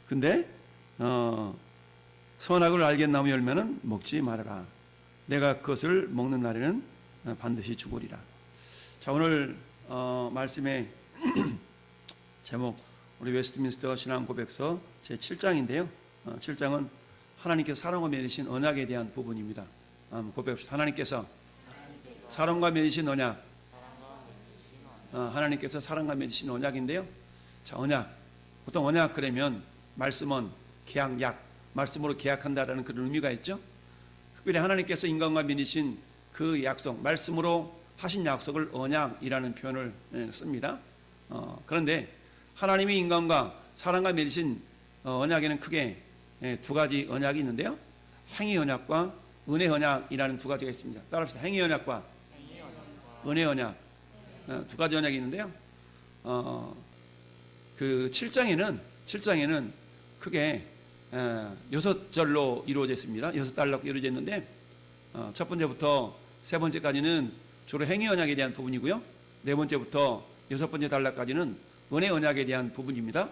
근데 선악을 알게 나무 열매는 먹지 말아라. 내가 그것을 먹는 날에는 반드시 죽으리라. 자, 오늘 말씀의 제목, 우리 웨스트민스터 신앙 고백서 제 7장인데요. 7장은 하나님께서 사람과 맺으신 언약에 대한 부분입니다. 고백합시다. 하나님께서 사람과 맺으신 언약. 하나님께서 사람과 맺으신 언약인데요. 자, 언약. 보통 언약 그러면 말씀은 계약, 약, 말씀으로 계약한다라는 그런 의미가 있죠. 특별히 하나님께서 인간과 맺으신 그 약속, 말씀으로 하신 약속을 언약이라는 표현을 씁니다. 그런데 하나님이 인간과 사람과 맺으신 언약에는 크게 두 가지 언약이 있는데요. 행위 언약과 은혜 언약이라는 두 가지가 있습니다. 따라합시다. 행위 언약과 은혜 언약, 두 가지 언약이 있는데요. 그 7장에는 크게 6절로 이루어져 있습니다. 6단락로 이루어져 있는데 첫 번째부터 세 번째까지는 주로 행위 언약에 대한 부분이고요. 네 번째부터 여섯 번째 단락까지는 은혜 언약에 대한 부분입니다.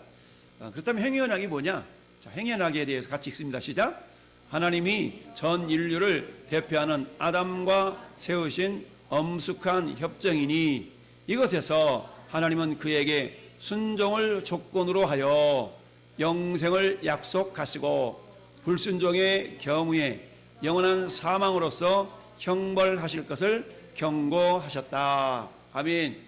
그렇다면 행위 언약이 뭐냐? 자, 행위 언약에 대해서 같이 읽습니다. 시작. 하나님이 전 인류를 대표하는 아담과 세우신 엄숙한 협정이니 이것에서 하나님은 그에게 순종을 조건으로 하여 영생을 약속하시고 불순종의 경우에 영원한 사망으로서 형벌하실 것을 경고하셨다. 아멘.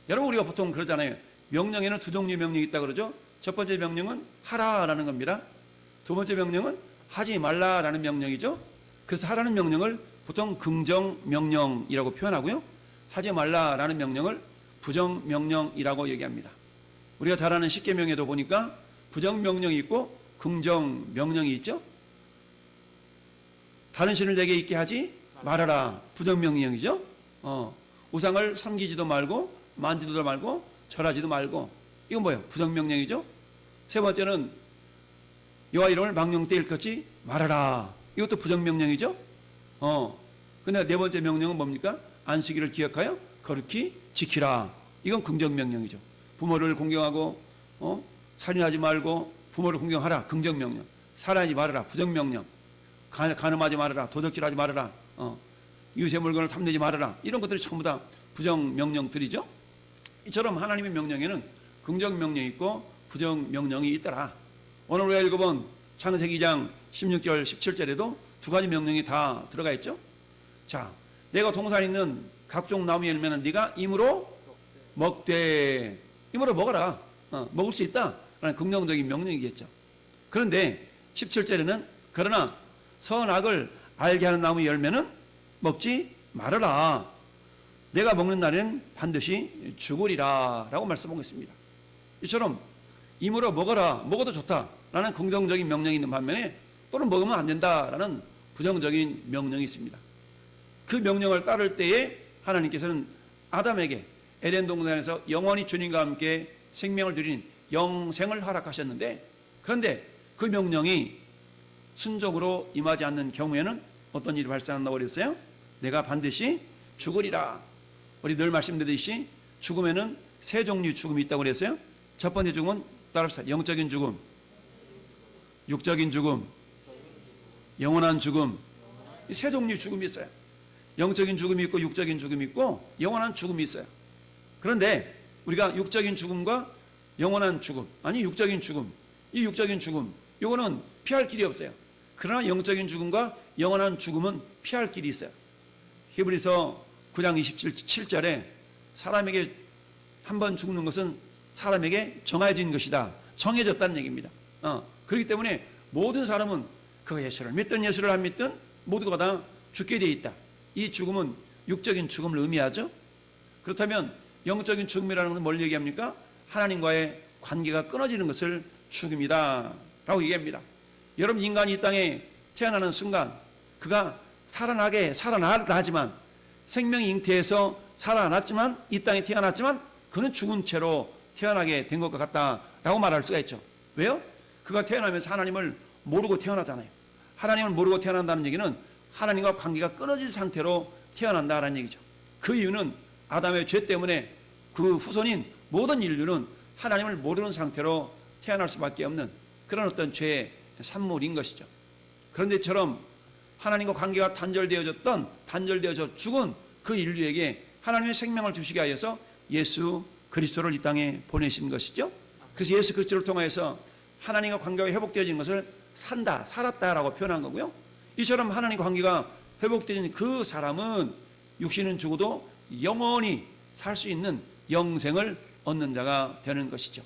여러분, 우리가 보통 그러잖아요. 명령에는 두 종류의 명령이 있다 그러죠. 첫 번째 명령은 하라라는 겁니다. 두 번째 명령은 하지 말라라는 명령이죠. 그래서 하라는 명령을 보통 긍정 명령이라고 표현하고요, 하지 말라라는 명령을 부정 명령이라고 얘기합니다. 우리가 잘 아는 십계명에도 보니까 부정 명령이 있고 긍정 명령이 있죠. 다른 신을 내게 있게 하지 말아라, 부정 명령이죠. 우상을 섬기지도 말고 만지도 말고 절하지도 말고, 이건 뭐예요? 부정 명령이죠. 세 번째는 여호와 이름을 망령되이 일컫지 말아라, 이것도 부정 명령이죠. 근데 네 번째 명령은 뭡니까? 안식일을 기억하여 거룩히 지키라, 이건 긍정 명령이죠. 부모를 공경하고 살인하지 말고 부모를 공경하라, 긍정 명령. 살인하지 말아라, 부정 명령. 간음하지 말아라, 도적질하지 말아라, 이웃의 물건을 탐내지 말아라, 이런 것들이 전부 다 부정 명령들이죠. 이처럼 하나님의 명령에는 긍정 명령이 있고 부정 명령이 있더라. 오늘 우리가 읽어본 창세기 2장 16절 17절에도 두 가지 명령이 다 들어가 있죠. 자, 내가 동산에 있는 각종 나무 열매는 네가 임으로 먹되, 임으로 먹어라, 먹을 수 있다 라는 긍정적인 명령이겠죠. 그런데 17절에는 그러나 선악을 알게 하는 나무 열매는 먹지 말아라, 내가 먹는 날에는 반드시 죽으리라 라고 말씀하고 있습니다. 이처럼 임으로 먹어라, 먹어도 좋다라는 긍정적인 명령이 있는 반면에 또는 먹으면 안 된다라는 부정적인 명령이 있습니다. 그 명령을 따를 때에 하나님께서는 아담에게 에덴 동산에서 영원히 주님과 함께 생명을 드리는 영생을 허락하셨는데, 그런데 그 명령이 순종으로 임하지 않는 경우에는 어떤 일이 발생한다고 그랬어요? 내가 반드시 죽으리라. 우리 늘 말씀드리듯이 죽음에는 세 종류의 죽음이 있다고 그랬어요. 첫 번째 죽음은 따라합시다. 영적인 죽음, 육적인 죽음, 영원한 죽음. 이 세 종류의 죽음이 있어요. 영적인 죽음이 있고 육적인 죽음이 있고 영원한 죽음이 있어요. 그런데 우리가 육적인 죽음과 영원한 죽음, 아니 육적인 죽음, 이 육적인 죽음 이거는 피할 길이 없어요. 그러나 영적인 죽음과 영원한 죽음은 피할 길이 있어요. 히브리서 9장 27절에 사람에게 한 번 죽는 것은 사람에게 정해진 것이다, 정해졌다는 얘기입니다. 그렇기 때문에 모든 사람은 그 예수를 믿든 예수를 안 믿든 모두가 다 죽게 되어 있다. 이 죽음은 육적인 죽음을 의미하죠. 그렇다면 영적인 죽음이라는 것은 뭘 얘기합니까? 하나님과의 관계가 끊어지는 것을 죽음이다 라고 얘기합니다. 여러분, 인간이 이 땅에 태어나는 순간 그가 살아나지만, 생명이 잉태해서 살아났지만, 이 땅에 태어났지만 그는 죽은 채로 태어나게 된 것과 같다라고 말할 수가 있죠. 왜요? 그가 태어나면서 하나님을 모르고 태어나잖아요. 하나님을 모르고 태어난다는 얘기는 하나님과 관계가 끊어진 상태로 태어난다라는 얘기죠. 그 이유는 아담의 죄 때문에 그 후손인 모든 인류는 하나님을 모르는 상태로 태어날 수밖에 없는 그런 어떤 죄의 산물인 것이죠. 그런데처럼 하나님과 관계가 단절되어져 죽은 그 인류에게 하나님의 생명을 주시게 하여서 예수 그리스도를 이 땅에 보내신 것이죠. 그래서 예수 그리스도를 통해서 하나님과 관계가 회복되어진 것을 살았다라고 표현한 거고요. 이처럼 하나님과 관계가 회복되어진 그 사람은 육신은 죽어도 영원히 살 수 있는 영생을 얻는 자가 되는 것이죠.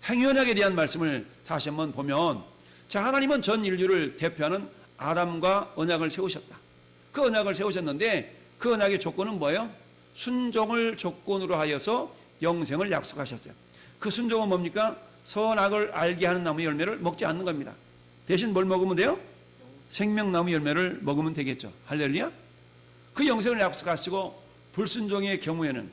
행위언약에 대한 말씀을 다시 한번 보면, 자, 하나님은 전 인류를 대표하는 아담과 언약을 세우셨다. 그 언약을 세우셨는데 그 언약의 조건은 뭐예요? 순종을 조건으로 하여서 영생을 약속하셨어요. 그 순종은 뭡니까? 선악을 알게 하는 나무 열매를 먹지 않는 겁니다. 대신 뭘 먹으면 돼요? 생명나무 열매를 먹으면 되겠죠. 할렐루야. 그 영생을 약속하시고 불순종의 경우에는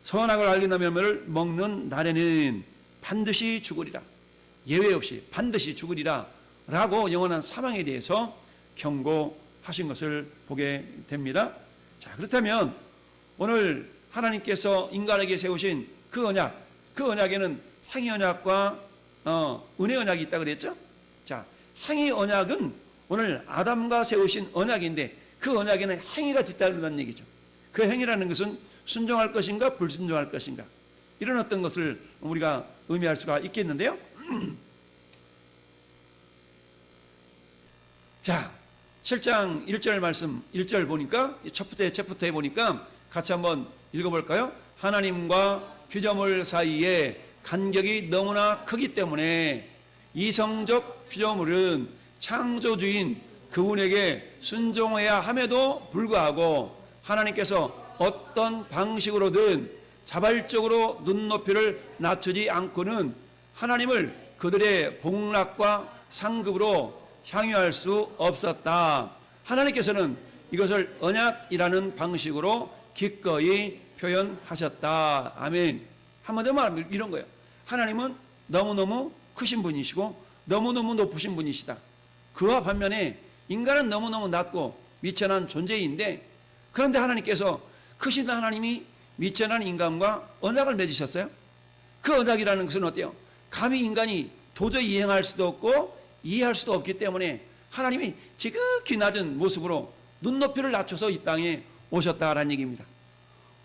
선악을 알게 하는 열매를 먹는 날에는 반드시 죽으리라. 예외 없이 반드시 죽으리라 라고 영원한 사망에 대해서 경고하신 것을 보게 됩니다. 자, 그렇다면 오늘 하나님께서 인간에게 세우신 그 언약에는 행위 언약과 은혜 언약이 있다 그랬죠? 자, 행위 언약은 오늘 아담과 세우신 언약인데 그 언약에는 행위가 뒤따른다는 얘기죠. 그 행위라는 것은 순종할 것인가 불순종할 것인가, 이런 어떤 것을 우리가 의미할 수가 있겠는데요. 자, 7장 1절 말씀 1절 보니까 첫부터에 보니까 같이 한번 읽어볼까요? 하나님과 피조물 사이에 간격이 너무나 크기 때문에 이성적 피조물은 창조주인 그분에게 순종해야 함에도 불구하고 하나님께서 어떤 방식으로든 자발적으로 눈높이를 낮추지 않고는 하나님을 그들의 복락과 상급으로 향유할 수 없었다. 하나님께서는 이것을 언약이라는 방식으로 기꺼이 표현하셨다. 아멘. 한마디로 말하면 이런 거예요. 하나님은 너무너무 크신 분이시고 너무너무 높으신 분이시다. 그와 반면에 인간은 너무너무 낮고 미천한 존재인데, 그런데 하나님께서 크신 하나님이 미천한 인간과 언약을 맺으셨어요. 그 언약이라는 것은 어때요? 감히 인간이 도저히 이행할 수도 없고 이해할 수도 없기 때문에 하나님이 지극히 낮은 모습으로 눈높이를 낮춰서 이 땅에 오셨다라는 얘기입니다.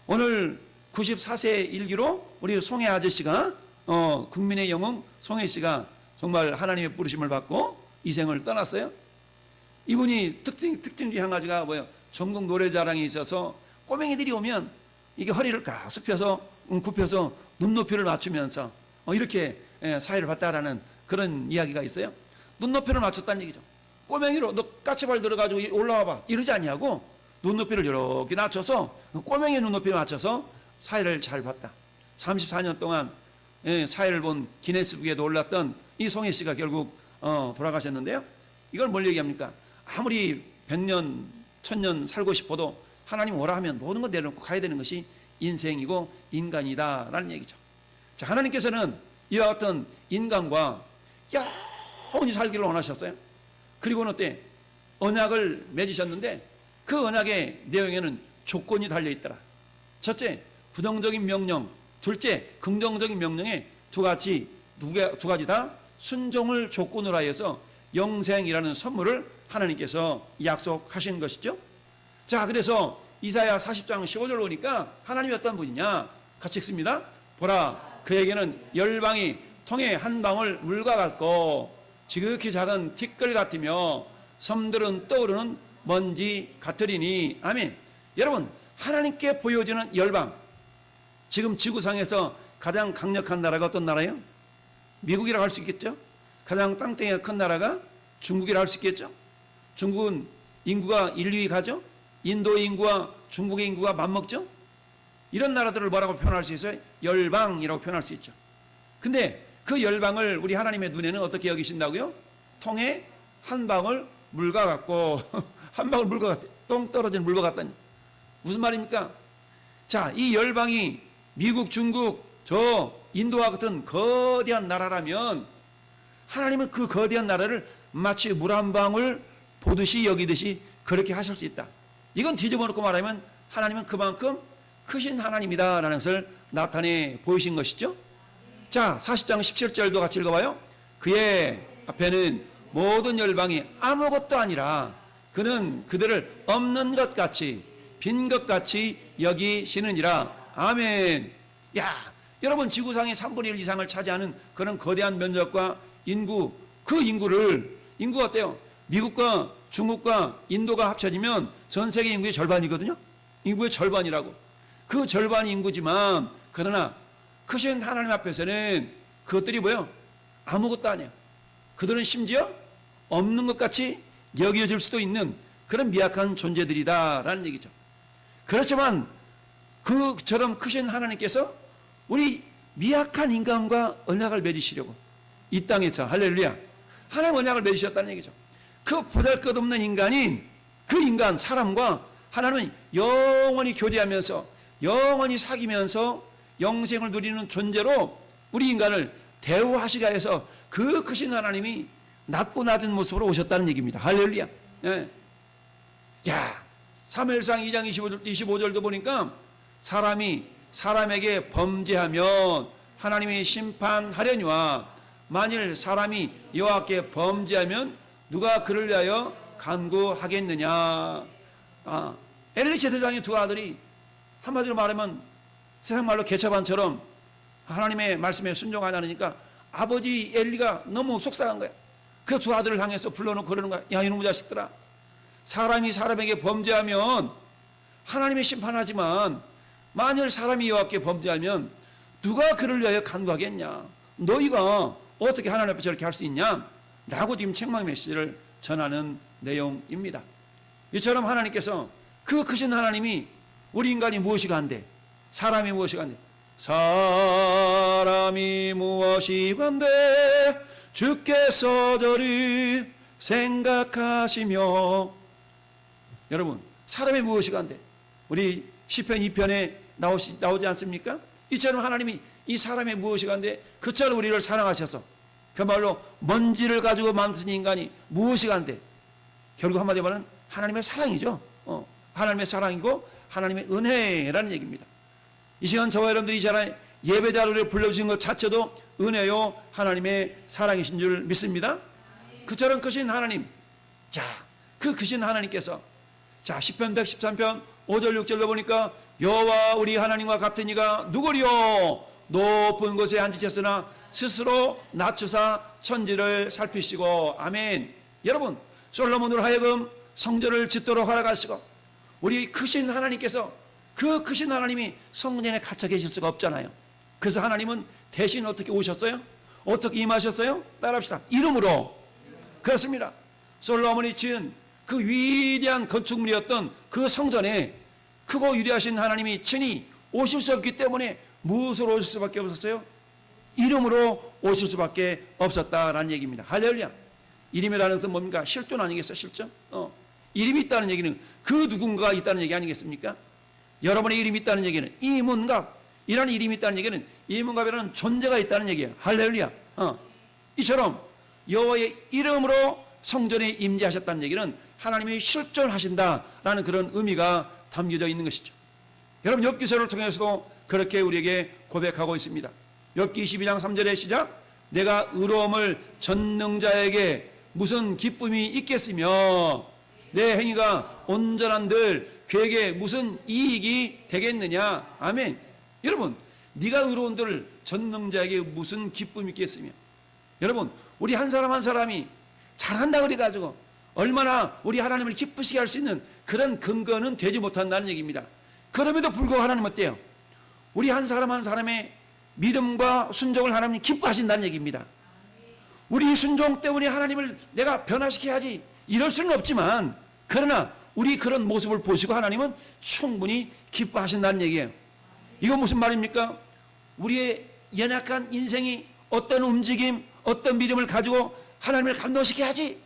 오늘 94세 일기로 우리 송혜 아저씨가 국민의 영웅 송혜 씨가 정말 하나님의 부르심을 받고 이 생을 떠났어요. 이분이 특징 중에 한 가지가 뭐예요? 전국 노래자랑이 있어서 꼬맹이들이 오면 이게 허리를 가수 펴서 굽혀서 눈높이를 맞추면서 이렇게 사회를 봤다라는 그런 이야기가 있어요. 눈높이를 맞췄다는 얘기죠. 꼬맹이로 너 까치발 들어가지고 올라와봐 이러지 아니하고 눈높이를 이렇게 낮춰서 꼬맹이 눈높이를 맞춰서 사회를 잘 봤다. 34년 동안 사회를 본 기네스북에도 올랐던 이 송혜 씨가 결국 돌아가셨는데요. 이걸 뭘 얘기합니까? 아무리 100년 1000년 살고 싶어도 하나님 오라 하면 모든 것 내려놓고 가야 되는 것이 인생이고 인간이다라는 얘기죠. 자, 하나님께서는 이와 같은 인간과 영원히 살기를 원하셨어요. 그리고는 어때? 언약을 맺으셨는데 그 언약의 내용에는 조건이 달려있더라. 첫째, 부정적인 명령. 둘째, 긍정적인 명령에 두 가지 다 순종을 조건으로 하여서 영생이라는 선물을 하나님께서 약속하신 것이죠. 자, 그래서 이사야 40장 15절 보니까 하나님이 어떤 분이냐? 같이 읽습니다. 보라, 그에게는 열방이 통에 한 방울 물과 같고 지극히 작은 티끌 같으며 섬들은 떠오르는 먼지 같으리니. 아멘. 여러분, 하나님께 보여지는 열방, 지금 지구상에서 가장 강력한 나라가 어떤 나라예요? 미국이라고 할 수 있겠죠? 가장 땅덩이가 큰 나라가 중국이라고 할 수 있겠죠? 중국은 인구가 1, 2위 가죠? 인도의 인구와 중국의 인구가 맞먹죠? 이런 나라들을 뭐라고 표현할 수 있어요? 열방이라고 표현할 수 있죠. 근데 그 열방을 우리 하나님의 눈에는 어떻게 여기신다고요? 통에 한 방울 물과 같고 한 방울 물과 같아. 똥 떨어진 물과 같다니. 무슨 말입니까? 자, 이 열방이 미국, 중국, 저 인도와 같은 거대한 나라라면 하나님은 그 거대한 나라를 마치 물 한 방울 보듯이 여기듯이 그렇게 하실 수 있다. 이건 뒤집어 놓고 말하면 하나님은 그만큼 크신 하나님이다라는 것을 나타내 보이신 것이죠. 자, 40장 17절도 같이 읽어봐요. 그의 앞에는 모든 열방이 아무것도 아니라 그는 그들을 없는 것 같이 빈 것 같이 여기시느니라. 아멘. 야, 여러분, 지구상의 3분의 1 이상을 차지하는 그런 거대한 면적과 인구, 그 인구가 어때요? 미국과 중국과 인도가 합쳐지면 전 세계 인구의 절반이거든요. 인구의 절반이라고. 그 절반이 인구지만, 그러나 크신 하나님 앞에서는 그것들이 뭐예요? 아무것도 아니에요. 그들은 심지어 없는 것 같이 여겨질 수도 있는 그런 미약한 존재들이다라는 얘기죠. 그렇지만 그처럼 크신 하나님께서 우리 미약한 인간과 언약을 맺으시려고 이 땅에서, 할렐루야, 하나님 언약을 맺으셨다는 얘기죠. 그 보잘것없는 인간인 그 인간, 사람과 하나님은 영원히 교제하면서 영원히 사귀면서 영생을 누리는 존재로 우리 인간을 대우하시기 위해서 그 크신 하나님이 낮고 낮은 모습으로 오셨다는 얘기입니다. 할렐루야. 예. 야, 사무엘상 2장 25절도 보니까 사람이 사람에게 범죄하면 하나님이 심판하려니와 만일 사람이 여호와께 범죄하면 누가 그를 위하여 간구하겠느냐. 엘리 제사장의 두 아들이 한마디로 말하면 세상 말로 개처반처럼 하나님의 말씀에 순종하지 않으니까 아버지 엘리가 너무 속상한 거야. 그 두 아들을 향해서 불러놓고 그러는 거야. 야, 이놈의 자식들아, 사람이 사람에게 범죄하면 하나님이 심판하지만 만일 사람이 여호와께 범죄하면 누가 그를 위하여 간구하겠냐. 너희가 어떻게 하나님 앞에 저렇게 할 수 있냐 라고 지금 책망 메시지를 전하는 내용입니다. 이처럼 하나님께서, 그 크신 하나님이 우리 인간이 무엇이 간대? 사람이 무엇이 간대? 사람이 무엇이 간대? 주께서 저를 생각하시며. 여러분, 사람이 무엇이 간대? 우리 시편 2편에 나오지 않습니까? 이처럼 하나님이 이 사람의 무엇이 간대? 그처럼 우리를 사랑하셔서 그 말로 먼지를 가지고 만드신 인간이 무엇이 간대? 결국 한마디로 말하면 하나님의 사랑이죠. 하나님의 사랑이고 하나님의 은혜라는 얘기입니다. 이 시간 저와 여러분들이 잘 예배 자리를 불러주신 것 자체도 은혜요 하나님의 사랑이신 줄 믿습니다. 그처럼 크신 하나님, 자, 그 크신 하나님께서, 자, 시편 113편 5절 6절로 보니까 여호와 우리 하나님과 같은 이가 누구리요? 높은 곳에 앉으셨으나 스스로 낮추사 천지를 살피시고. 아멘. 여러분, 솔로몬으로 하여금 성전을 짓도록 허락하시고 우리 크신 하나님께서, 그 크신 하나님이 성전에 갇혀 계실 수가 없잖아요. 그래서 하나님은 대신 어떻게 오셨어요? 어떻게 임하셨어요? 따라합시다. 이름으로. 그렇습니다. 솔로몬이 지은 그 위대한 건축물이었던 그 성전에 크고 위대하신 하나님이 친히 오실 수 없기 때문에 무엇으로 오실 수밖에 없었어요? 이름으로 오실 수밖에 없었다라는 얘기입니다. 할렐루야. 이름이라는 것은 뭡니까? 실존 아니겠어요? 실존? 이름이 있다는 얘기는 그 누군가가 있다는 얘기 아니겠습니까? 여러분의 이름이 있다는 얘기는 이문갑이라는 이름이 있다는 얘기는 이문갑이라는 존재가 있다는 얘기예요. 할렐루야. 이처럼 여호와의 이름으로 성전에 임재하셨다는 얘기는 하나님이 실존하신다라는 그런 의미가 담겨져 있는 것이죠. 여러분, 욥기서를 통해서도 그렇게 우리에게 고백하고 있습니다. 욥기 22장 3절의 시작. 내가 의로움을 전능자에게 무슨 기쁨이 있겠으며 내 행위가 온전한들 그에게 무슨 이익이 되겠느냐. 아멘. 여러분, 네가 의로운들 전능자에게 무슨 기쁨이 있겠으며. 여러분, 우리 한 사람 한 사람이 잘한다 그래가지고 얼마나 우리 하나님을 기쁘시게 할 수 있는 그런 근거는 되지 못한다는 얘기입니다. 그럼에도 불구하고 하나님 어때요? 우리 한 사람 한 사람의 믿음과 순종을 하나님이 기뻐하신다는 얘기입니다. 우리 순종 때문에 하나님을 내가 변화시켜야지 이럴 수는 없지만, 그러나 우리 그런 모습을 보시고 하나님은 충분히 기뻐하신다는 얘기예요. 이건 무슨 말입니까? 우리의 연약한 인생이 어떤 움직임, 어떤 믿음을 가지고 하나님을 감동시켜야지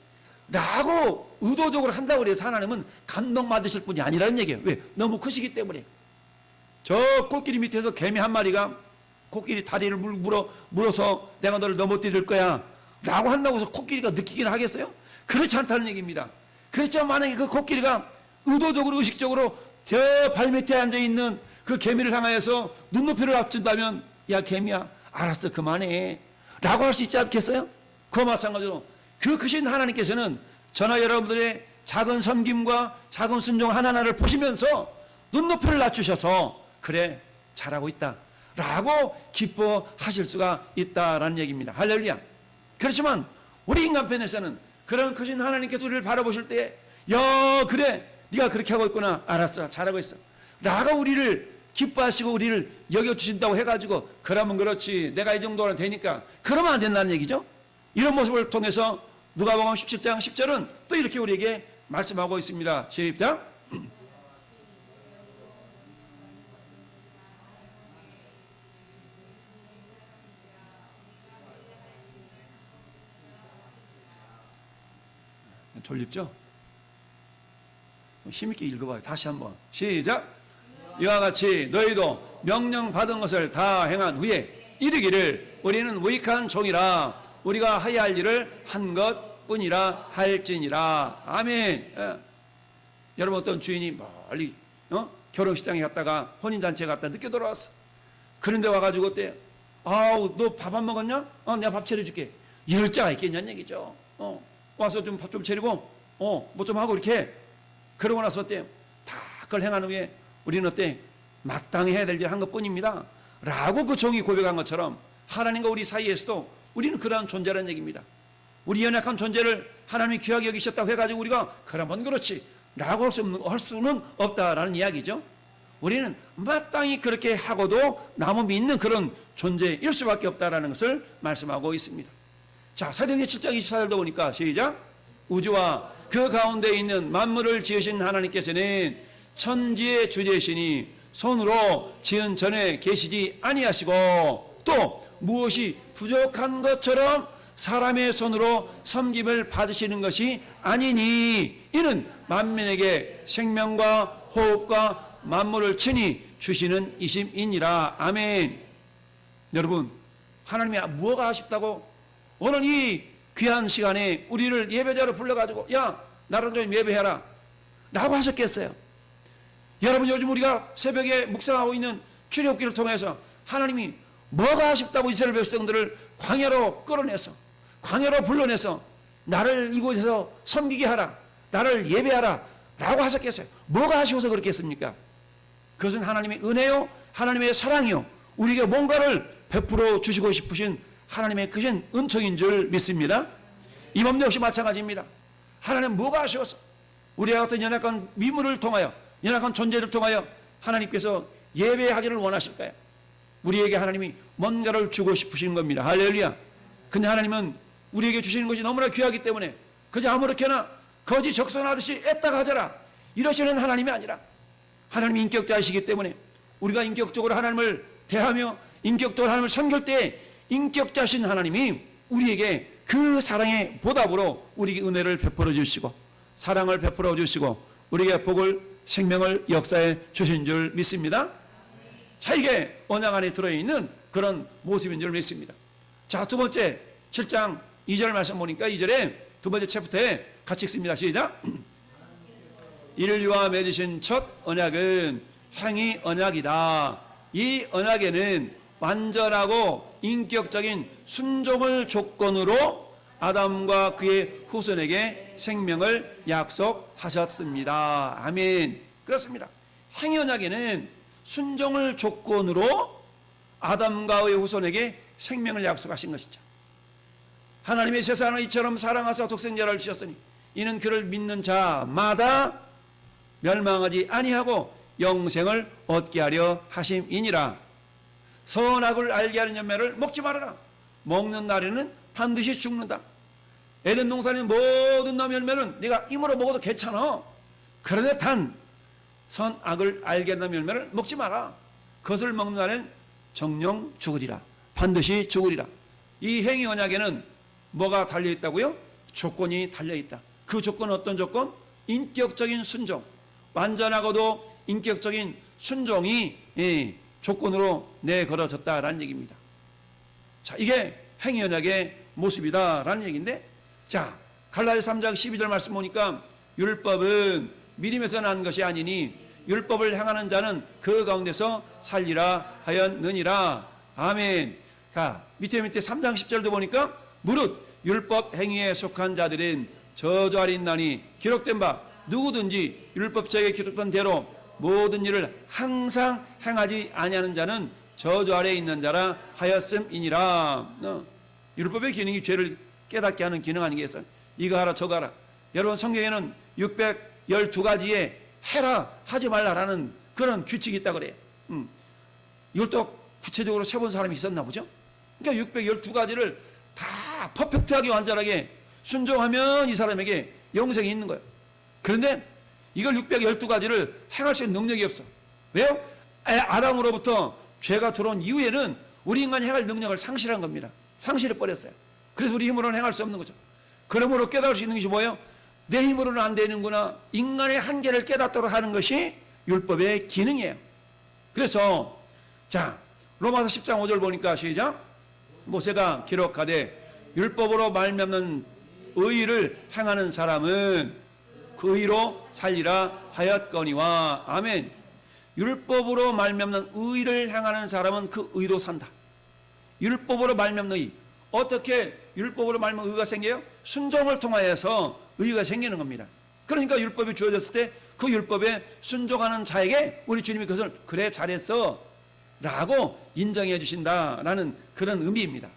라고 의도적으로 한다고 해서 하나님은 감동받으실 분이 아니라는 얘기예요. 왜? 너무 크시기 때문에. 저 코끼리 밑에서 개미 한 마리가 코끼리 다리를 물어서 내가 너를 넘어뜨릴 거야 라고 한다고 해서 코끼리가 느끼긴 하겠어요? 그렇지 않다는 얘기입니다. 그렇지만 만약에 그 코끼리가 의도적으로 의식적으로 저 발밑에 앉아있는 그 개미를 향하여서 눈높이를 앞준다면, 야 개미야, 알았어 그만해 라고 할 수 있지 않겠어요? 그와 마찬가지로 그 크신 하나님께서는 저나 여러분들의 작은 섬김과 작은 순종 하나하나를 보시면서 눈높이를 낮추셔서 그래 잘하고 있다 라고 기뻐하실 수가 있다라는 얘기입니다. 할렐루야. 그렇지만 우리 인간편에서는 그런 크신 하나님께서 우리를 바라보실 때 야 그래 네가 그렇게 하고 있구나 알았어 잘하고 있어 라고 우리를 기뻐하시고 우리를 여겨주신다고 해가지고 그러면 그렇지 내가 이 정도는 되니까 그러면 안 된다는 얘기죠. 이런 모습을 통해서 누가복음 17장 10절은 또 이렇게 우리에게 말씀하고 있습니다. 시작. 졸립죠? 힘있게 읽어봐요. 다시 한번 시작. 이와 같이 너희도 명령 받은 것을 다 행한 후에 이르기를 우리는 무익한 종이라 우리가 하야 할 일을 한 것뿐이라 할지니라. 아멘. 여러분 어떤 주인이 멀리 결혼식장에 갔다가 혼인잔치에 갔다 늦게 돌아왔어. 그런데 와가지고 어때? 아우 너 밥 안 먹었냐? 내가 밥 차려줄게. 이럴 자가 있겠냐는 얘기죠. 와서 좀 밥 좀 차리고 뭐 좀 하고 이렇게 그러고 나서 어때? 다 그걸 행한 후에 우리는 어때? 마땅히 해야 될 일 한 것뿐입니다 라고 그 종이 고백한 것처럼 하나님과 우리 사이에서도 우리는 그러한 존재라는 얘기입니다. 우리 연약한 존재를 하나님이 귀하게 여기셨다고 해가지고 우리가 그러면 그렇지 라고 할 수는 없다라는 이야기죠. 우리는 마땅히 그렇게 하고도 남음이 있는 그런 존재일 수밖에 없다라는 것을 말씀하고 있습니다. 자, 사도행전 7장 24절도 보니까 시작. 우주와 그 가운데 있는 만물을 지으신 하나님께서는 천지의 주제시니 손으로 지은 전에 계시지 아니하시고 또 무엇이 부족한 것처럼 사람의 손으로 섬김을 받으시는 것이 아니니 이는 만민에게 생명과 호흡과 만물을 친히 주시는 이심이니라. 아멘. 여러분 하나님이 무엇가 아쉽다고 오늘 이 귀한 시간에 우리를 예배자로 불러가지고 야 나를 좀 예배해라 라고 하셨겠어요? 여러분 요즘 우리가 새벽에 묵상하고 있는 출애굽기를 통해서 하나님이 뭐가 아쉽다고 이스라엘 백성들을 광야로 끌어내서 광야로 불러내서 나를 이곳에서 섬기게 하라 나를 예배하라 라고 하셨겠어요? 뭐가 아쉬워서 그렇겠습니까? 그것은 하나님의 은혜요 하나님의 사랑이요 우리에게 뭔가를 베풀어 주시고 싶으신 하나님의 크신 은총인 줄 믿습니다. 이 몸도 역시 마찬가지입니다. 하나님 뭐가 아쉬워서 우리와 같은 연약한 미물을 통하여 연약한 존재를 통하여 하나님께서 예배하기를 원하실까요? 우리에게 하나님이 뭔가를 주고 싶으신 겁니다. 할렐루야. 근데 하나님은 우리에게 주시는 것이 너무나 귀하기 때문에 그저 아무렇게나 거지 적선하듯이 애따가 하자라 이러시는 하나님이 아니라 하나님이 인격자이시기 때문에 우리가 인격적으로 하나님을 대하며 인격적으로 하나님을 섬길 때 인격자신 하나님이 우리에게 그 사랑의 보답으로 우리에게 은혜를 베풀어 주시고 사랑을 베풀어 주시고 우리에게 복을 생명을 역사해 주신 줄 믿습니다. 자, 이게 언약 안에 들어있는 그런 모습인 줄 믿습니다. 자, 두 번째 7장 2절 말씀 보니까 2절에 두 번째 챕터에 같이 읽습니다. 시작. 인류와 맺으신 첫 언약은 행위 언약이다. 이 언약에는 완전하고 인격적인 순종을 조건으로 아담과 그의 후손에게 생명을 약속하셨습니다. 아멘. 그렇습니다. 행위 언약에는 순종을 조건으로 아담과 그의 후손에게 생명을 약속하신 것이죠. 하나님의 세상을 이처럼 사랑하사 독생자를 주셨으니 이는 그를 믿는 자마다 멸망하지 아니하고 영생을 얻게 하려 하심이니라. 선악을 알게 하는 열매를 먹지 말아라. 먹는 날에는 반드시 죽는다. 에덴 동산의 모든 나무 열매는 네가 임으로 먹어도 괜찮아. 그런데 단 선악을 알게 하는 열매를 먹지 마라. 그것을 먹는 날엔 정령 죽으리라. 반드시 죽으리라. 이 행위 언약에는 뭐가 달려있다고요? 조건이 달려있다. 그 조건은 어떤 조건? 인격적인 순종. 완전하고도 인격적인 순종이 조건으로 내걸어졌다라는 얘기입니다. 자, 이게 행위 언약의 모습이다라는 얘기인데, 자, 갈라디아 3장 12절 말씀 보니까 율법은 미림에서 난 것이 아니니 율법을 행하는 자는 그 가운데서 살리라 하였느니라. 아멘. 자, 밑에 3장 10절도 보니까 무릇 율법 행위에 속한 자들은 저주 아래 있나니 기록된 바 누구든지 율법책에 기록된 대로 모든 일을 항상 행하지 아니하는 자는 저주 아래에 있는 자라 하였음이니라. 율법의 기능이 죄를 깨닫게 하는 기능 아니겠어요? 이거 하라 저거 하라. 여러분 성경에는 612가지의 해라 하지 말라라는 그런 규칙이 있다 그래요. 이걸 또 구체적으로 세본 사람이 있었나 보죠. 그러니까 612가지를 다 퍼펙트하게 완전하게 순종하면 이 사람에게 영생이 있는 거예요. 그런데 이걸 612가지를 행할 수 있는 능력이 없어. 왜요? 아담으로부터 죄가 들어온 이후에는 우리 인간이 행할 능력을 상실한 겁니다. 상실해 버렸어요. 그래서 우리 힘으로는 행할 수 없는 거죠. 그러므로 깨달을 수 있는 것이 뭐예요? 내 힘으로는 안 되는구나. 인간의 한계를 깨닫도록 하는 것이 율법의 기능이에요. 그래서 자, 로마서 10장 5절 보니까 시작. 모세가 기록하되 율법으로 말미암는 의를 행하는 사람은 그 의로 살리라 하였거니와. 아멘. 율법으로 말미암는 의를 행하는 사람은 그 의로 산다. 율법으로 말미암는 의. 어떻게 율법으로 말미암는 의가 생겨요? 순종을 통하여서 의가 생기는 겁니다. 그러니까 율법이 주어졌을 때 그 율법에 순종하는 자에게 우리 주님이 그것을 그래 잘했어 라고 인정해 주신다라는 그런 의미입니다.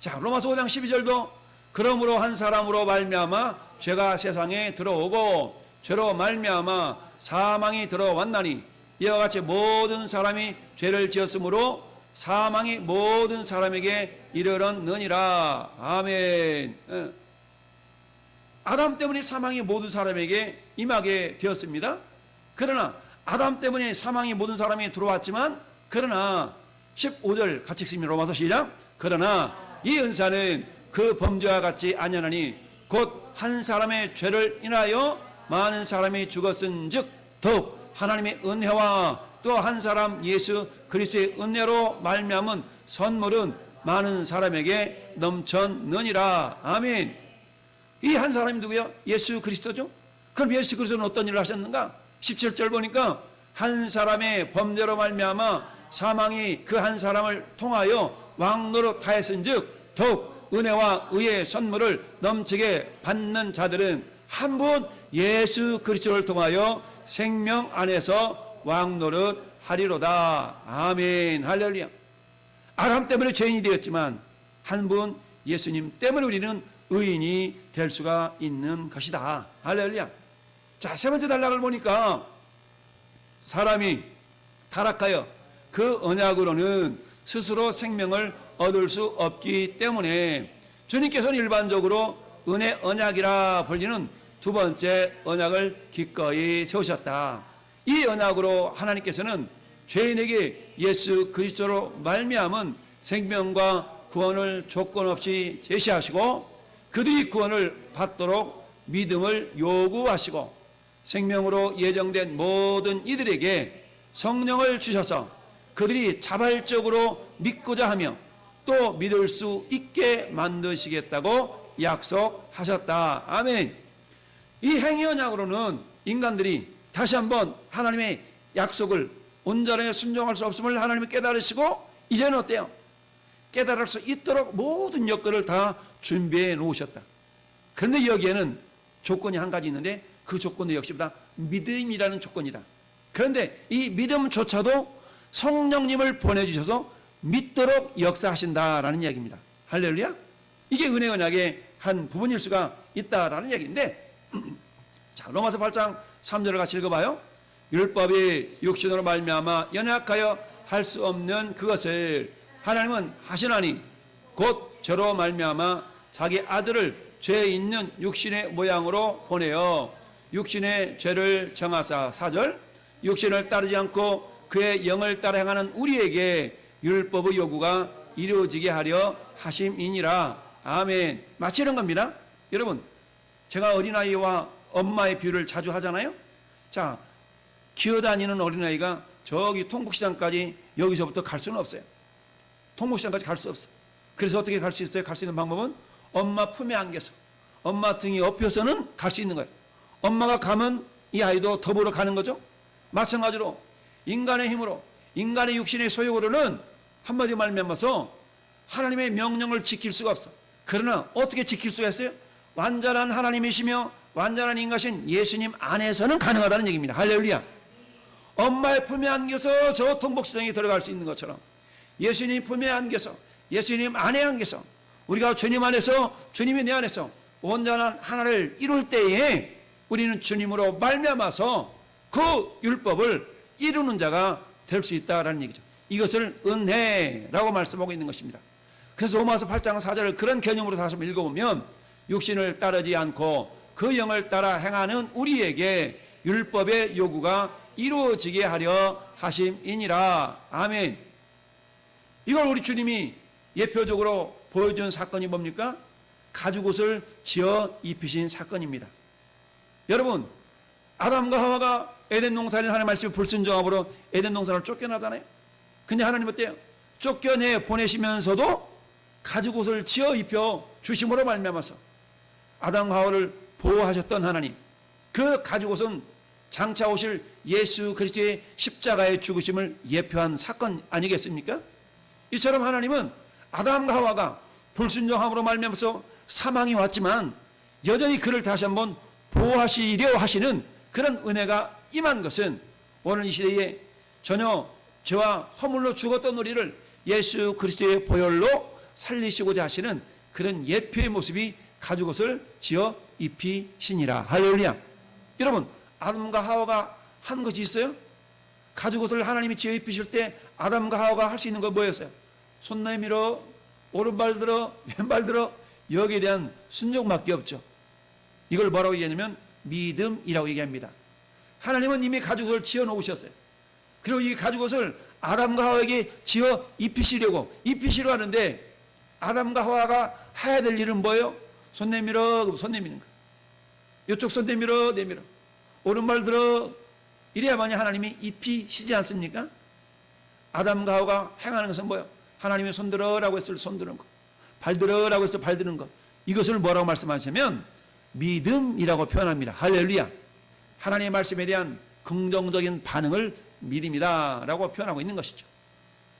자, 로마서 5장 12절도 그러므로 한 사람으로 말미암아 죄가 세상에 들어오고 죄로 말미암아 사망이 들어왔나니 이와 같이 모든 사람이 죄를 지었으므로 사망이 모든 사람에게 이르렀느니라. 아멘. 아담 때문에 사망이 모든 사람에게 임하게 되었습니다. 그러나 아담 때문에 사망이 모든 사람에게 들어왔지만 그러나 15절 같이 읽습니다. 로마서 시작. 그러나 이 은사는 그 범죄와 같지 아니하니 곧 한 사람의 죄를 인하여 많은 사람이 죽었은즉 더욱 하나님의 은혜와 또 한 사람 예수 그리스도의 은혜로 말미암은 선물은 많은 사람에게 넘쳤느니라. 아멘. 이 한 사람이 누구야? 예수 그리스도죠. 그럼 예수 그리스도는 어떤 일을 하셨는가? 17절 보니까 한 사람의 범죄로 말미암아 사망이 그 한 사람을 통하여 왕노릇 하였은즉 더욱 은혜와 의의 선물을 넘치게 받는 자들은 한 분 예수 그리스도를 통하여 생명 안에서 왕노릇 하리로다. 아멘. 할렐루야. 아담 때문에 죄인이 되었지만 한 분 예수님 때문에 우리는 의인이 될 수가 있는 것이다. 할렐루야. 자, 세 번째 단락을 보니까 사람이 타락하여 그 언약으로는 스스로 생명을 얻을 수 없기 때문에 주님께서는 일반적으로 은혜 언약이라 불리는 두 번째 언약을 기꺼이 세우셨다. 이 언약으로 하나님께서는 죄인에게 예수 그리스도로 말미암은 생명과 구원을 조건 없이 제시하시고 그들이 구원을 받도록 믿음을 요구하시고 생명으로 예정된 모든 이들에게 성령을 주셔서 그들이 자발적으로 믿고자 하며 또 믿을 수 있게 만드시겠다고 약속하셨다. 아멘. 이 행위 언약으로는 인간들이 다시 한번 하나님의 약속을 온전하게 순종할 수 없음을 하나님이 깨달으시고 이제는 어때요? 깨달을 수 있도록 모든 여건을 다 준비해 놓으셨다. 그런데 여기에는 조건이 한 가지 있는데 그 조건도 역시 다 믿음이라는 조건이다. 그런데 이 믿음조차도 성령님을 보내주셔서 믿도록 역사하신다라는 이야기입니다. 할렐루야. 이게 은혜 언약의 한 부분일 수가 있다라는 이야기인데 자, 로마서 8장 3절을 같이 읽어봐요. 율법이 육신으로 말미암아 연약하여 할 수 없는 그것을 하나님은 하시나니 곧 죄로 말미암아 자기 아들을 죄 있는 육신의 모양으로 보내어 육신의 죄를 정하사 4절 육신을 따르지 않고 그의 영을 따라 행하는 우리에게 율법의 요구가 이루어지게 하려 하심이니라. 아멘. 마치 이런 겁니다. 여러분, 제가 어린아이와 엄마의 비유를 자주 하잖아요. 자, 기어다니는 어린아이가 저기 통곡시장까지 여기서부터 갈 수는 없어요. 통곡시장까지 갈 수 없어. 그래서 어떻게 갈 수 있어요? 갈 수 있는 방법은 엄마 품에 안겨서 엄마 등이 엎여서는 갈 수 있는 거예요. 엄마가 가면 이 아이도 더불어 가는 거죠. 마찬가지로 인간의 힘으로 인간의 육신의 소욕으로는 한마디로 말미암아서 하나님의 명령을 지킬 수가 없어. 그러나 어떻게 지킬 수가 있어요? 완전한 하나님이시며 완전한 인가신 예수님 안에서는 가능하다는 얘기입니다. 할렐루야. 엄마의 품에 안겨서 저 통복시장에 들어갈 수 있는 것처럼 예수님 품에 안겨서 예수님 안에 안겨서 우리가 주님 안에서 주님이 내 안에서 온전한 하나를 이룰 때에 우리는 주님으로 말미암아서 그 율법을 이루는 자가 될 수 있다라는 얘기죠. 이것을 은혜라고 말씀하고 있는 것입니다. 그래서 로마서 8장 4절을 그런 개념으로 다시 한번 읽어보면 육신을 따르지 않고 그 영을 따라 행하는 우리에게 율법의 요구가 이루어지게 하려 하심이니라. 아멘. 이걸 우리 주님이 예표적으로 보여준 사건이 뭡니까? 가죽옷을 지어 입히신 사건입니다. 여러분, 아담과 하와가 에덴 동산에 하나님의 말씀을 불순종함으로 에덴 동산을 쫓겨나잖아요. 근데 하나님 어때요? 쫓겨내 보내시면서도 가죽옷을 지어 입혀 주심으로 말미암아서 아담과 하와를 보호하셨던 하나님, 그 가죽옷은 장차 오실 예수 그리스도의 십자가의 죽으심을 예표한 사건 아니겠습니까? 이처럼 하나님은 아담과 하와가 불순종함으로 말미암아서 사망이 왔지만 여전히 그를 다시 한번 보호하시려 하시는 그런 은혜가 임한 것은 오늘 이 시대에 전혀 죄와 허물로 죽었던 우리를 예수 그리스도의 보혈로 살리시고자 하시는 그런 예표의 모습이 가죽옷을 지어 입히시니라. 할렐루야. 여러분, 아담과 하와가 한 것이 있어요? 가죽옷을 하나님이 지어 입히실 때 아담과 하와가 할 수 있는 건 뭐였어요? 손 내밀어, 오른발 들어, 왼발 들어, 여기에 대한 순종밖에 없죠. 이걸 뭐라고 얘기하냐면 믿음이라고 얘기합니다. 하나님은 이미 가죽옷을 지어 놓으셨어요. 그리고 이 가죽옷을 아담과 하와에게 지어 입히시려 하는데 아담과 하와가 해야 될 일은 뭐예요? 손 내밀어, 손 내미는 거. 이쪽 손 내밀어, 내밀어. 오른발 들어. 이래야만이 하나님이 입히시지 않습니까? 아담과 하와가 행하는 것은 뭐예요? 하나님이 손 들어라고 했을 때 손 드는 거, 발 들어라고 했을 때 발 드는 거. 이것을 뭐라고 말씀하시냐면 믿음이라고 표현합니다. 할렐루야. 하나님의 말씀에 대한 긍정적인 반응을 믿음이다 라고 표현하고 있는 것이죠.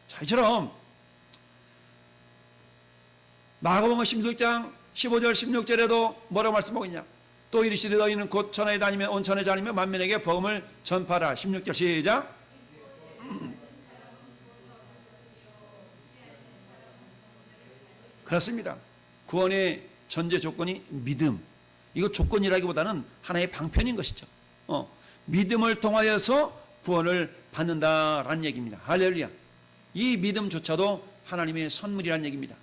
자, 이처럼 마가복음 16장 15절 16절에도 뭐라고 말씀하고 있냐? 또 이르시되 너희는 곧 천하에 다니며 온 천하에 다니며 만민에게 복음을 전파하라. 16절 시작. 그렇습니다. 구원의 전제 조건이 믿음. 이거 조건이라기보다는 하나의 방편인 것이죠. 믿음을 통하여서 구원을 받는다라는 얘기입니다. 할렐루야. 이 믿음조차도 하나님의 선물이라는 얘기입니다.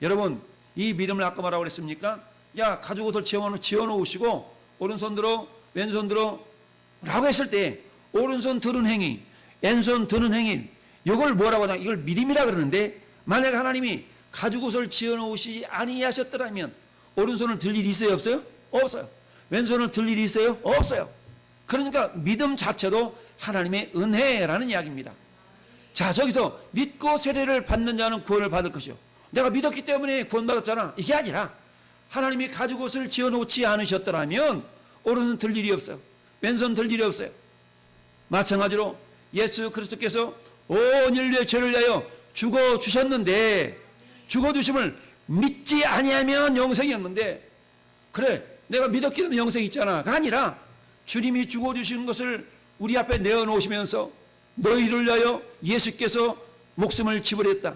여러분, 이 믿음을 아까 뭐라고 그랬습니까? 야, 가죽옷을 지어 놓으시고 오른손 들어 왼손 들어 라고 했을 때 오른손 드는 행위, 왼손 드는 행위, 이걸 뭐라고 하냐? 이걸 믿음이라 그러는데 만약 하나님이 가죽옷을 지어 놓으시지 아니하셨더라면 오른손을 들 일이 있어요? 없어요? 없어요. 왼손을 들 일이 있어요? 없어요. 그러니까 믿음 자체도 하나님의 은혜라는 이야기입니다. 자, 저기서 믿고 세례를 받는 자는 구원을 받을 것이요. 내가 믿었기 때문에 구원받았잖아. 이게 아니라 하나님이 가죽옷을 지어놓지 않으셨더라면 오른손 들 일이 없어요. 왼손 들 일이 없어요. 마찬가지로 예수 그리스도께서 온 인류의 죄를 위하여 죽어주셨는데 죽어주심을 믿지 아니하면 영생이 없는데 그래 내가 믿었기 때문에 영생이 있잖아가 아니라 주님이 죽어주신 것을 우리 앞에 내어놓으시면서 너희를 위하여 예수께서 목숨을 지불했다.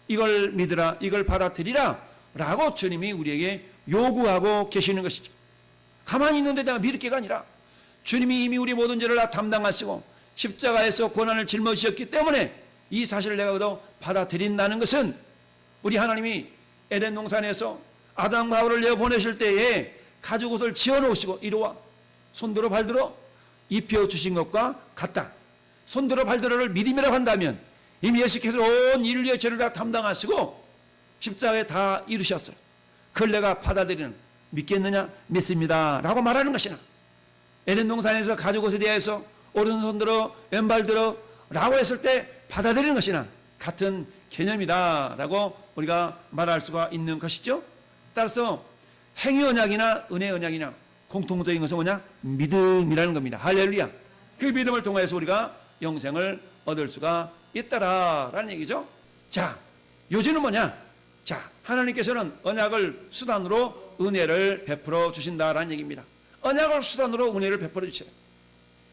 이걸 믿으라, 이걸 받아들이라 라고 주님이 우리에게 요구하고 계시는 것이죠. 가만히 있는데 내가 믿을 게가 아니라 주님이 이미 우리 모든 죄를 다 담당하시고 십자가에서 고난을 짊어지셨기 때문에 이 사실을 내가 그도 받아들인다는 것은 우리 하나님이 에덴 동산에서 아담과 하와를 내어보내실 때에 가죽옷을 지어놓으시고 이리와 손들어 발들어 입혀주신 것과 같다. 손들어 발들어를 믿음이라고 한다면 이미 예수께서 온 인류의 죄를 다 담당하시고 십자가에 다 이루셨어요. 그걸 내가 받아들이는 믿겠느냐? 믿습니다 라고 말하는 것이나 에덴 동산에서 가죽옷에 대해서 오른손 들어 왼발 들어 라고 했을 때 받아들이는 것이나 같은 개념이다 라고 우리가 말할 수가 있는 것이죠. 따라서 행위 언약이나 은혜 언약이나 공통적인 것은 뭐냐? 믿음이라는 겁니다. 할렐루야. 그 믿음을 통해서 우리가 영생을 얻을 수가 있다라는 얘기죠. 자, 요지는 뭐냐? 자, 하나님께서는 언약을 수단으로 은혜를 베풀어 주신다라는 얘기입니다. 언약을 수단으로 은혜를 베풀어 주셔요.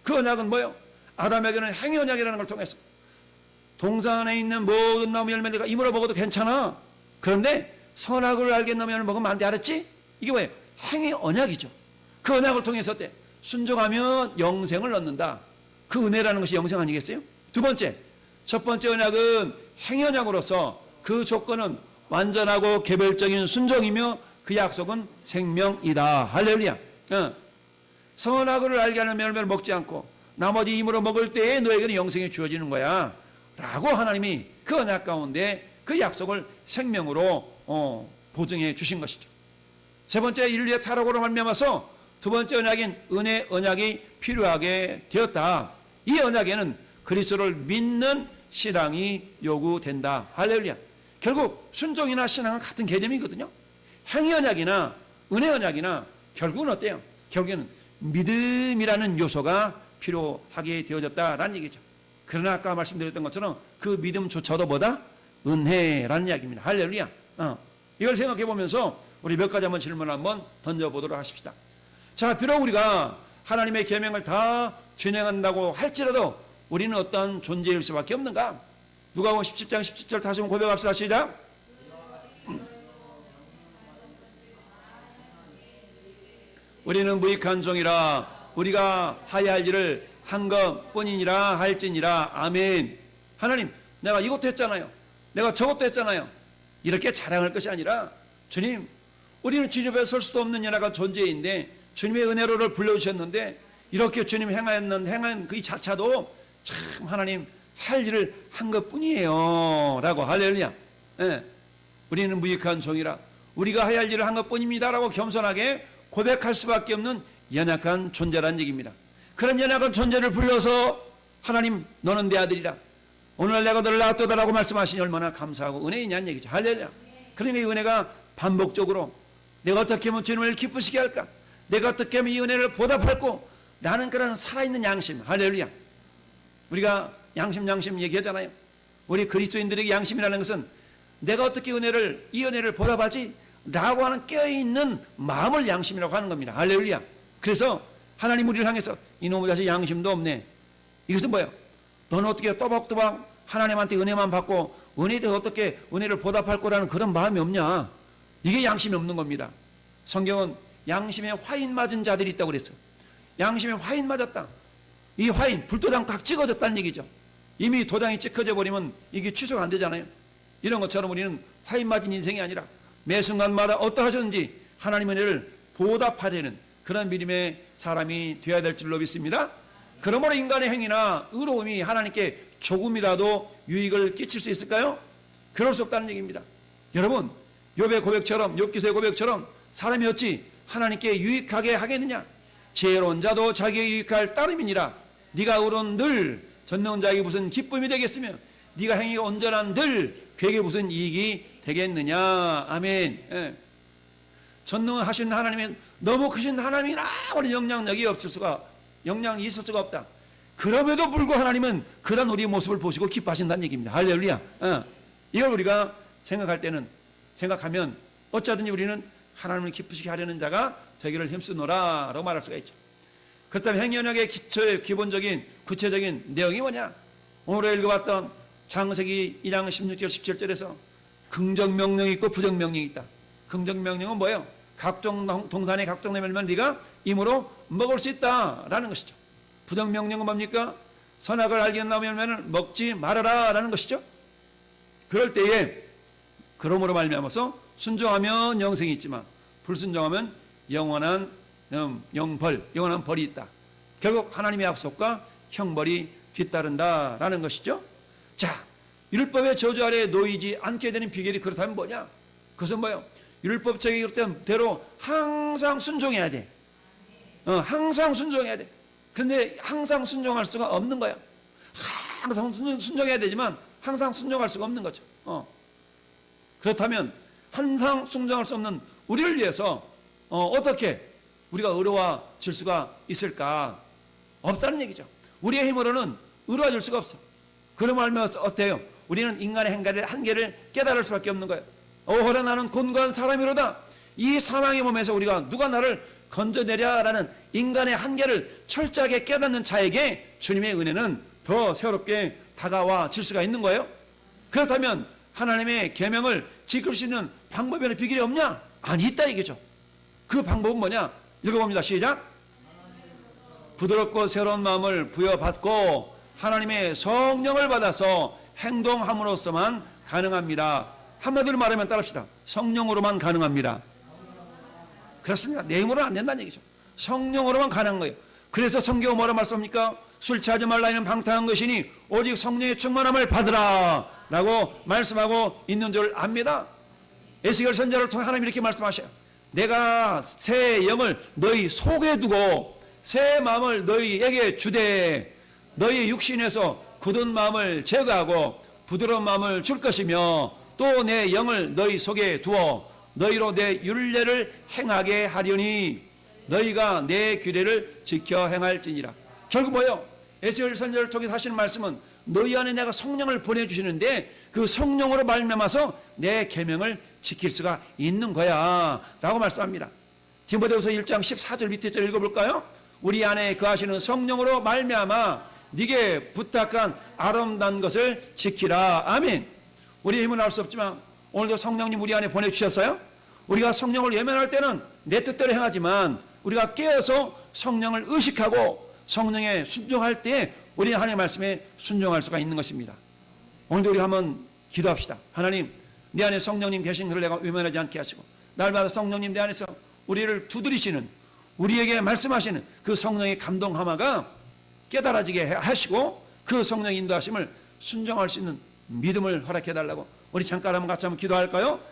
그 언약은 뭐예요? 아담에게는 행위 언약이라는 걸 통해서 동산에 있는 모든 나무 열매 내가 이물어 먹어도 괜찮아. 그런데 선악을 알게 나무를 먹으면 안 돼. 알았지? 이게 뭐예요? 행위 언약이죠. 그 언약을 통해서 어때? 순종하면 영생을 얻는다. 그 은혜라는 것이 영생 아니겠어요? 두 번째, 첫 번째 언약은 행위 언약으로서 그 조건은 완전하고 개별적인 순종이며 그 약속은 생명이다. 할렐루야. 선악을 알게 하는 열매를 먹지 않고 나머지 힘으로 먹을 때에 너에게는 영생이 주어지는 거야 라고 하나님이 그 언약 가운데 그 약속을 생명으로 보증해 주신 것이죠. 세 번째, 인류의 타락으로 말미암아서 두 번째 언약인 은혜 언약이 필요하게 되었다. 이 언약에는 그리스도를 믿는 신앙이 요구된다. 할렐루야. 결국 순종이나 신앙은 같은 개념이거든요. 행위 언약이나 은혜 언약이나 결국은 어때요? 결국에는 믿음이라는 요소가 필요하게 되어졌다라는 얘기죠. 그러나 아까 말씀드렸던 것처럼 그 믿음조차도 뭐다? 은혜라는 이야기입니다. 할렐루야. 이걸 생각해 보면서 우리 몇 가지 한번 질문을 한번 던져보도록 하십시다. 자, 비록 우리가 하나님의 계명을 다 준행한다고 할지라도 우리는 어떤 존재일 수밖에 없는가? 누가복음 17장 17절 다시 한번 고백합시다. 시작. 우리는 무익한 종이라 우리가 하야 할 일을 한 것뿐이니라 할지니라. 아멘. 하나님, 내가 이것도 했잖아요. 내가 저것도 했잖아요. 이렇게 자랑할 것이 아니라 주님, 우리는 주님 앞에 설 수도 없는 연약한 존재인데 주님의 은혜로를 불러주셨는데 이렇게 주님 행한 그 자차도 참 하나님 할 일을 한 것뿐이에요 라고. 할렐루야. 예. 우리는 무익한 종이라 우리가 해야 할 일을 한 것뿐입니다 라고 겸손하게 고백할 수밖에 없는 연약한 존재라는 얘기입니다. 그런 연약한 존재를 불러서 하나님, 너는 내 아들이라 오늘 내가 너를 낳았도다라고 말씀하시니 얼마나 감사하고 은혜이냐는 얘기죠. 할렐루야. 그러니까 이 은혜가 반복적으로 내가 어떻게 하면 주님을 기쁘시게 할까, 내가 어떻게 하면 이 은혜를 보답할고 라는 그런 살아있는 양심. 할렐루야. 우리가 양심 얘기하잖아요. 우리 그리스도인들에게 양심이라는 것은 내가 어떻게 이 은혜를 보답하지 라고 하는 깨어있는 마음을 양심이라고 하는 겁니다. 할렐루야. 그래서 하나님 우리를 향해서 이놈의 자식 양심도 없네. 이것은 뭐예요? 너는 어떻게 또박또박 하나님한테 은혜만 받고 은혜에 대해 어떻게 은혜를 보답할 거라는 그런 마음이 없냐. 이게 양심이 없는 겁니다. 성경은 양심에 화인 맞은 자들이 있다고 그랬어요. 양심에 화인 맞았다. 이 화인, 불도장 각 찍어졌다는 얘기죠. 이미 도장이 찍혀져 버리면 이게 취소가 안 되잖아요. 이런 것처럼 우리는 화인 맞은 인생이 아니라 매 순간마다 어떠하셨는지 하나님 은혜를 보답하려는 그런 믿음의 사람이 되어야 될 줄로 믿습니다. 그러므로 인간의 행위나 의로움이 하나님께 조금이라도 유익을 끼칠 수 있을까요? 그럴 수 없다는 얘기입니다. 여러분, 욥의 고백처럼, 욥기서의 고백처럼 사람이 어찌 하나님께 유익하게 하겠느냐? 지혜로운 자도 자기의 유익할 따름이니라. 네가 의로운 늘 전능한 자에게 무슨 기쁨이 되겠으며 네가 행위가 온전한 늘 그에게 무슨 이익이 되겠느냐. 아멘. 예. 전능하신 하나님은 너무 크신 하나님이나 아무리 영향력이 영향이 있을 수가 없다. 그럼에도 불구하고 하나님은 그런 우리의 모습을 보시고 기뻐하신다는 얘기입니다. 할렐루야. 이걸 우리가 생각하면 어쩌든지 우리는 하나님을 기쁘시게 하려는 자가 되기를 힘쓰노라 라고 말할 수가 있죠. 그렇다면 행위언약의 기본적인 구체적인 내용이 뭐냐? 오늘 읽어봤던 창세기 2장 16절 17절에서 긍정명령이 있고 부정명령이 있다. 긍정명령은 뭐예요? 각종 동산의 각종 나무면 네가 임으로 먹을 수 있다라는 것이죠. 부정명령은 뭡니까? 선악을 알게 나무면 먹지 말아라 라는 것이죠. 그럴 때에 그러므로 말미암아서 순종하면 영생이 있지만 불순종하면 영원한 영원한 벌이 있다. 결국 하나님의 약속과 형벌이 뒤따른다라는 것이죠. 자, 율법의 저주 아래에 놓이지 않게 되는 비결이 그렇다면 뭐냐? 그것은 뭐예요? 율법적이 그렇다면 대로 항상 순종해야 돼. 항상 순종해야 돼. 그런데 항상 순종할 수가 없는 거야. 항상 순종해야 되지만 항상 순종할 수가 없는 거죠. 그렇다면 항상 순종할 수 없는 우리를 위해서 어떻게 우리가 의로워질 수가 있을까? 없다는 얘기죠. 우리의 힘으로는 의로워질 수가 없어. 그러면 어때요? 우리는 인간의 한계를 깨달을 수밖에 없는 거예요. 오호라 나는 곤고한 사람이로다. 이 사망의 몸에서 우리가 누가 나를 건져내랴라는 인간의 한계를 철저하게 깨닫는 자에게 주님의 은혜는 더 새롭게 다가와 질 수가 있는 거예요. 그렇다면 하나님의 계명을 지킬 수 있는 방법에는 비결이 없냐? 아니, 있다 이거죠. 그 방법은 뭐냐? 읽어봅니다. 시작. 부드럽고 새로운 마음을 부여받고 하나님의 성령을 받아서 행동함으로써만 가능합니다. 한마디로 말하면 따라합시다. 성령으로만 가능합니다. 그렇습니다. 내 힘으로는 안 된다는 얘기죠. 성령으로만 가능한 거예요. 그래서 성경은 뭐라 말씀합니까? 술 취하지 말라 이는 방탕한 것이니 오직 성령의 충만함을 받으라 라고 말씀하고 있는 줄 압니다. 에스겔 선지자를 통해 하나님이 이렇게 말씀하셔요. 내가 새 영을 너희 속에 두고 새 마음을 너희에게 주되 너희 육신에서 굳은 마음을 제거하고 부드러운 마음을 줄 것이며 또 내 영을 너희 속에 두어 너희로 내 율례를 행하게 하려니 너희가 내 규례를 지켜 행할지니라. 결국 뭐예요? 에스겔 선지자를 통해서 하시는 말씀은 너희 안에 내가 성령을 보내주시는데 그 성령으로 말미암아서 내 계명을 지킬 수가 있는 거야 라고 말씀합니다. 디모데후서 1장 14절 밑에 절 읽어볼까요? 우리 안에 거하시는 성령으로 말미암아 네게 부탁한 아름다운 것을 지키라. 아멘. 우리의 힘은 알 수 없지만 오늘도 성령님 우리 안에 보내주셨어요. 우리가 성령을 외면할 때는 내 뜻대로 행하지만 우리가 깨어서 성령을 의식하고 성령에 순종할 때 우리는 하나님의 말씀에 순종할 수가 있는 것입니다. 오늘도 우리 한번 기도합시다. 하나님, 내 안에 성령님 계신 것을 내가 외면하지 않게 하시고 날마다 성령님 내 안에서 우리를 두드리시는 우리에게 말씀하시는 그 성령의 감동하마가 깨달아지게 하시고 그 성령의 인도하심을 순종할 수 있는 믿음을 허락해달라고 우리 잠깐 한번 같이 한번 기도할까요?